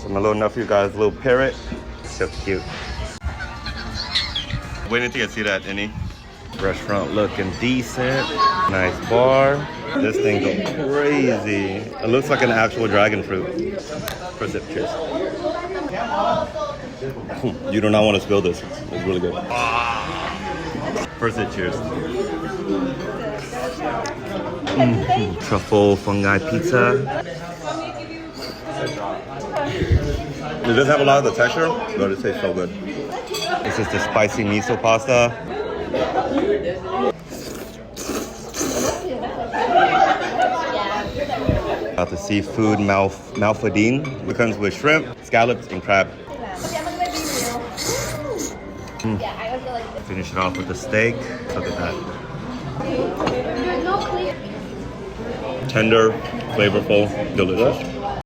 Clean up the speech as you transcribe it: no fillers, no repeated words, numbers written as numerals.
So my little nephew got his little parrot. So cute. Waiting to get seated at Ini. Restaurant looking decent. Nice bar. This thing goes crazy. It looks like an actual dragon fruit. First sip, cheers. You do not want to spill this. It's really good. First sip, cheers. Truffle fungi pizza. It does have a lot of the texture, but it tastes so good. This is the spicy miso pasta. Got the seafood Malfadine. It comes with shrimp, scallops, and crab. Finish it off with the steak. Look at that. Tender, flavorful, delicious.